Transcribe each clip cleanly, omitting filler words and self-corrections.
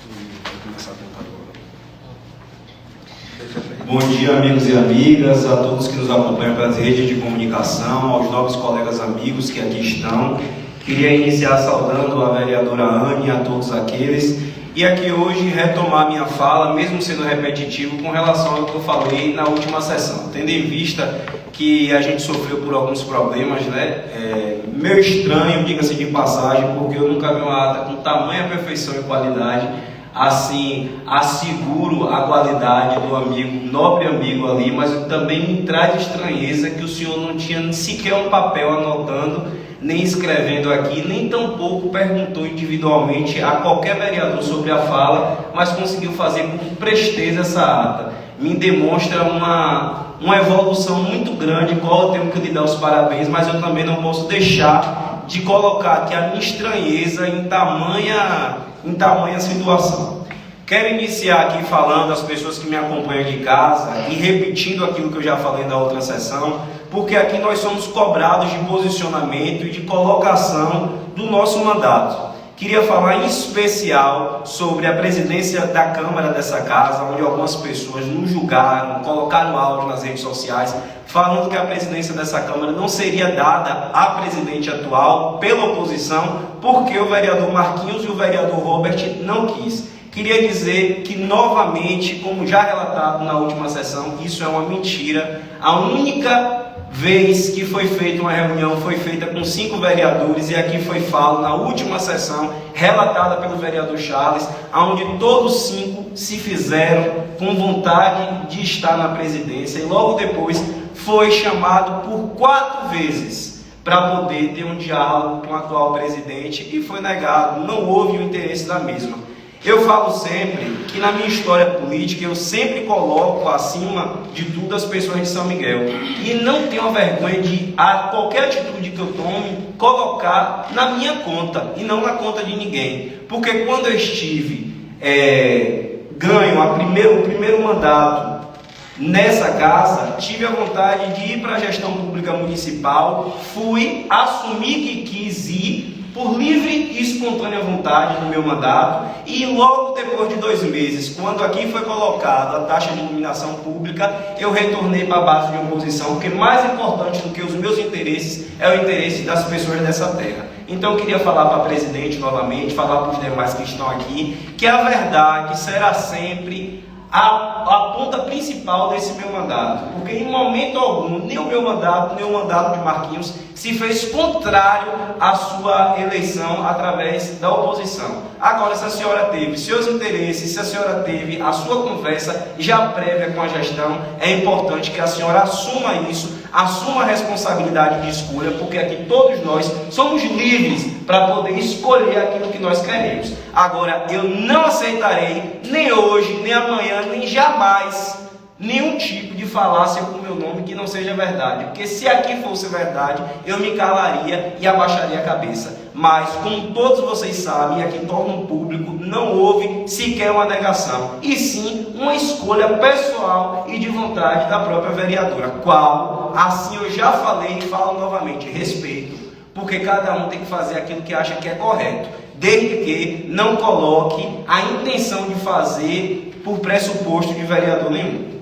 Vou começar a contar agora. Bom dia, amigos e amigas, a todos que nos acompanham pelas redes de comunicação, aos novos colegas amigos que aqui estão. Queria iniciar saudando a vereadora Anne e a todos aqueles, e aqui hoje retomar minha fala, mesmo sendo repetitivo, com relação ao que eu falei na última sessão, tendo em vista que a gente sofreu por alguns problemas, meio estranho, diga-se de passagem, porque eu nunca vi uma ata com tamanha perfeição e qualidade. Assim, asseguro a qualidade do amigo, nobre amigo ali, mas também me traz estranheza que o senhor não tinha sequer um papel anotando, nem escrevendo aqui, nem tampouco perguntou individualmente a qualquer vereador sobre a fala, mas conseguiu fazer com presteza essa ata. Me demonstra uma evolução muito grande, qual eu tenho que lhe dar os parabéns, mas eu também não posso deixar de colocar aqui a minha estranheza em tamanha situação. Quero iniciar aqui falando às pessoas que me acompanham de casa e repetindo aquilo que eu já falei na outra sessão, porque aqui nós somos cobrados de posicionamento e de colocação do nosso mandato. Queria falar em especial sobre a presidência da Câmara dessa casa, onde algumas pessoas nos julgaram, colocaram áudio nas redes sociais, falando que a presidência dessa Câmara não seria dada à presidente atual pela oposição, porque o vereador Marquinhos e o vereador Robert não quis. Queria dizer que, novamente, como já relatado na última sessão, isso é uma mentira. A única vez que foi feita uma reunião foi feita com 5 vereadores, e aqui foi falado na última sessão, relatada pelo vereador Charles, onde todos 5 se fizeram com vontade de estar na presidência, e logo depois foi chamado por 4 vezes para poder ter um diálogo com o atual presidente, e foi negado, não houve o interesse da mesma. Eu falo sempre que na minha história política eu sempre coloco acima de tudo as pessoas de São Miguel, e não tenho a vergonha de, a qualquer atitude que eu tome, colocar na minha conta e não na conta de ninguém, porque quando eu estive ganho o primeiro mandato nessa casa, tive a vontade de ir para a gestão pública municipal, fui, assumi que quis ir por livre e espontânea vontade no meu mandato, e logo depois de 2 meses, quando aqui foi colocada a taxa de iluminação pública, eu retornei para a base de oposição, porque mais importante do que os meus interesses é o interesse das pessoas dessa terra. Então eu queria falar para a presidente novamente, falar para os demais que estão aqui, que a verdade será sempre a ponta principal desse meu mandato, porque em momento algum, nem o meu mandato, nem o mandato de Marquinhos se fez contrário à sua eleição através da oposição. Agora, se a senhora teve seus interesses, se a senhora teve a sua conversa já prévia com a gestão, é importante que a senhora assuma isso, assuma a responsabilidade de escolha, porque aqui todos nós somos livres para poder escolher aquilo que nós queremos. Agora, eu não aceitarei, nem hoje, nem amanhã, nem jamais, nenhum tipo de falácia com o meu nome que não seja verdade, porque se aqui fosse verdade, eu me calaria e abaixaria a cabeça. Mas, como todos vocês sabem, e aqui tornam público, não houve sequer uma negação, e sim uma escolha pessoal e de vontade da própria vereadora, qual, assim eu já falei e falo novamente, respeito, porque cada um tem que fazer aquilo que acha que é correto, desde que não coloque a intenção de fazer por pressuposto de vereador nenhum.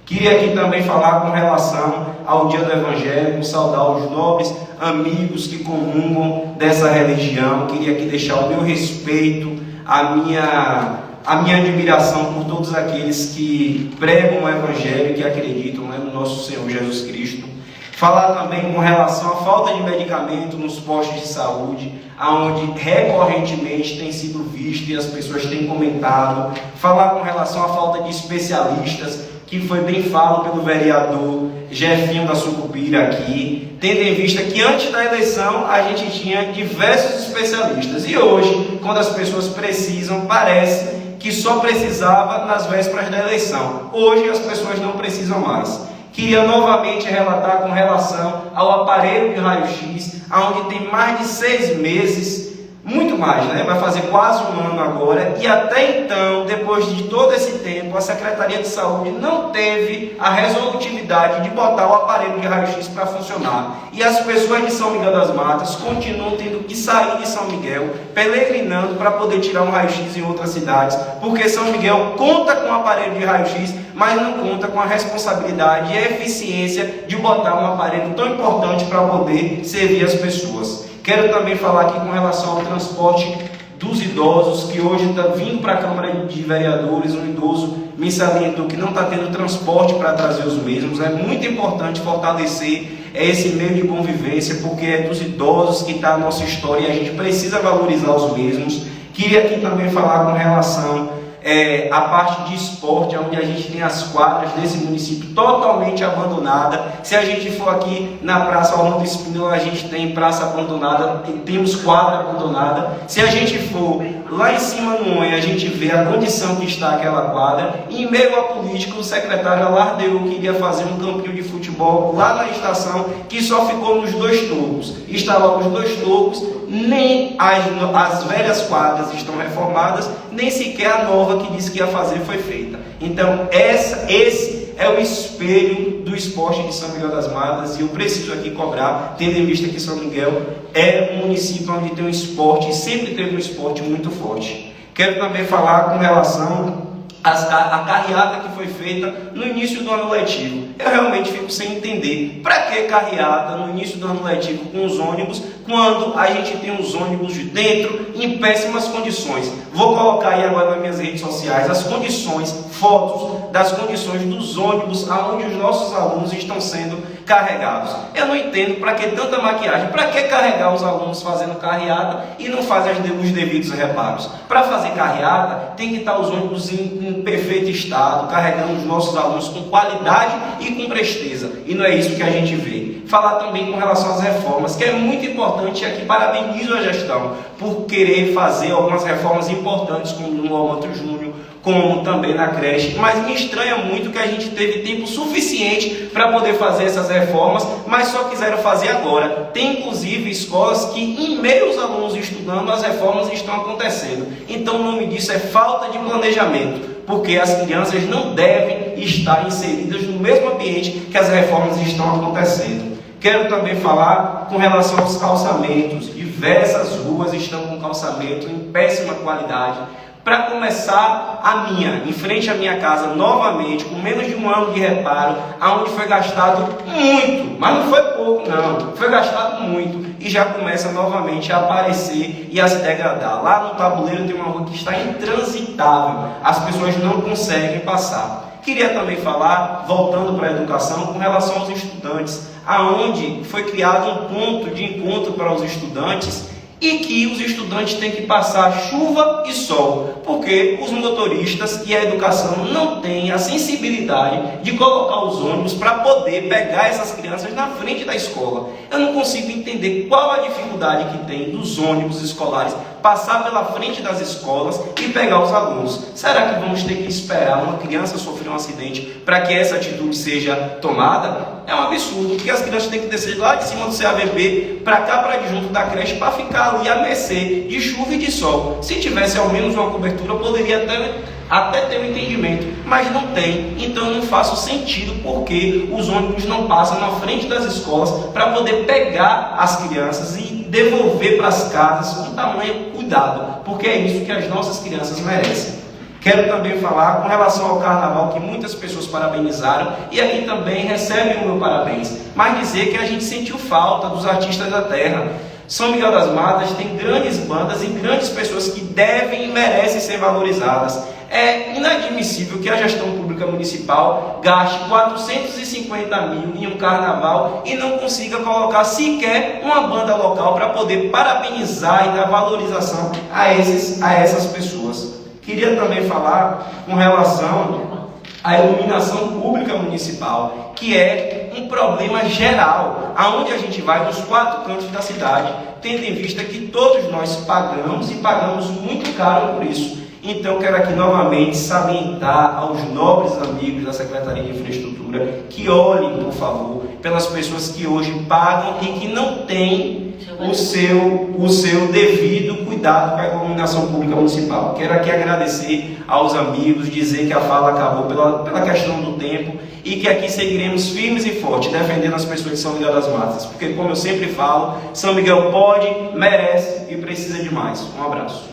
Queria aqui também falar com relação ao Dia do Evangelho, saudar os nobres amigos que comungam dessa religião. Queria aqui deixar o meu respeito, a minha admiração por todos aqueles que pregam o Evangelho, que acreditam no nosso Senhor Jesus Cristo. Falar também com relação à falta de medicamento nos postos de saúde, onde recorrentemente tem sido visto e as pessoas têm comentado. Falar com relação à falta de especialistas, que foi bem falado pelo vereador Jefinho da Sucupira aqui, tendo em vista que antes da eleição a gente tinha diversos especialistas, e hoje, quando as pessoas precisam, parece que só precisava nas vésperas da eleição. Hoje as pessoas não precisam mais. Queria novamente relatar com relação ao aparelho de raio-x, onde tem mais de 6 meses muito mais, né? Vai fazer quase um ano agora, e até então, depois de todo esse tempo, a Secretaria de Saúde não teve a resolutividade de botar o aparelho de raio-x para funcionar. E as pessoas de São Miguel das Matas continuam tendo que sair de São Miguel, peregrinando para poder tirar um raio-x em outras cidades, porque São Miguel conta com o aparelho de raio-x, mas não conta com a responsabilidade e a eficiência de botar um aparelho tão importante para poder servir as pessoas. Quero também falar aqui com relação ao transporte dos idosos, que hoje está vindo para a Câmara de Vereadores, um idoso me salientou que não está tendo transporte para trazer os mesmos. É muito importante fortalecer esse meio de convivência, porque é dos idosos que está a nossa história e a gente precisa valorizar os mesmos. Queria aqui também falar com relação a parte de esporte, onde a gente tem as quadras desse município totalmente abandonada. Se a gente for aqui na Praça Orlando Espínola, a gente tem praça abandonada, temos quadra abandonada. Se a gente for lá em cima no ONI, a gente vê a condição que está aquela quadra. E em meio à política, o secretário alardeou que iria fazer um campinho de futebol lá na estação, que só ficou nos 2 tocos. Instalou os 2 tocos, nem as velhas quadras estão reformadas, nem sequer a nova que disse que ia fazer foi feita. Então esse é o espelho do esporte de São Miguel das Matas, e eu preciso aqui cobrar, tendo em vista que São Miguel é um município onde tem um esporte, e sempre teve um esporte muito forte. Quero também falar com relação a carreata que foi feita no início do ano letivo. Eu realmente fico sem entender para que carreata no início do ano letivo com os ônibus, quando a gente tem os ônibus de dentro em péssimas condições. Vou colocar aí agora nas minhas redes sociais as condições, fotos das condições dos ônibus aonde os nossos alunos estão sendo carregados. Eu não entendo para que tanta maquiagem, para que carregar os alunos fazendo carreata e não fazem os devidos reparos. Para fazer carreata tem que estar os ônibus em perfeito estado, carregando os nossos alunos com qualidade e com presteza, e não é isso que a gente vê. Falar também com relação às reformas, que é muito importante, e aqui parabenizo a gestão por querer fazer algumas reformas importantes, como no Almantro Júnior, como também na creche, mas me estranha muito que a gente teve tempo suficiente para poder fazer essas reformas, mas só quiseram fazer agora. Tem inclusive escolas que, em meio aos alunos estudando, as reformas estão acontecendo. Então o nome disso é falta de planejamento, porque as crianças não devem estar inseridas no mesmo ambiente que as reformas estão acontecendo. Quero também falar com relação aos calçamentos. Diversas ruas estão com calçamento em péssima qualidade. Para começar, em frente à minha casa, novamente, com menos de um ano de reparo, aonde foi gastado muito, mas não foi pouco não, foi gastado muito, e já começa novamente a aparecer e a se degradar. Lá no Tabuleiro tem uma rua que está intransitável, as pessoas não conseguem passar. Queria também falar, voltando para a educação, com relação aos estudantes, aonde foi criado um ponto de encontro para os estudantes, e que os estudantes têm que passar chuva e sol, porque os motoristas e a educação não têm a sensibilidade de colocar os ônibus para poder pegar essas crianças na frente da escola. Eu não consigo entender qual a dificuldade que tem dos ônibus escolares passar pela frente das escolas e pegar os alunos. Será que vamos ter que esperar uma criança sofrer um acidente para que essa atitude seja tomada? É um absurdo, porque as crianças têm que descer lá de cima do CAVB para cá, para junto da creche, para ficar ali a mercê de chuva e de sol. Se tivesse ao menos uma cobertura, poderia até ter um entendimento, mas não tem. Então não faz sentido porque os ônibus não passam na frente das escolas para poder pegar as crianças e devolver para as casas com tamanho cuidado, porque é isso que as nossas crianças merecem. Quero também falar com relação ao carnaval, que muitas pessoas parabenizaram, e aqui também recebem o meu parabéns, mas dizer que a gente sentiu falta dos artistas da terra. São Miguel das Matas tem grandes bandas e grandes pessoas que devem e merecem ser valorizadas. É inadmissível que a gestão pública municipal gaste 450 mil em um carnaval e não consiga colocar sequer uma banda local para poder parabenizar e dar valorização a essas pessoas. Queria também falar com relação à iluminação pública municipal, que é um problema geral, aonde a gente vai nos 4 cantos da cidade, tendo em vista que todos nós pagamos e pagamos muito caro por isso. Então quero aqui novamente salientar aos nobres amigos da Secretaria de Infraestrutura que olhem, por favor, pelas pessoas que hoje pagam e que não têm o seu devido cuidado com a iluminação pública municipal. Quero aqui agradecer aos amigos, dizer que a fala acabou pela questão do tempo e que aqui seguiremos firmes e fortes, defendendo as pessoas de São Miguel das Matas, porque, como eu sempre falo, São Miguel pode, merece e precisa de mais. Um abraço.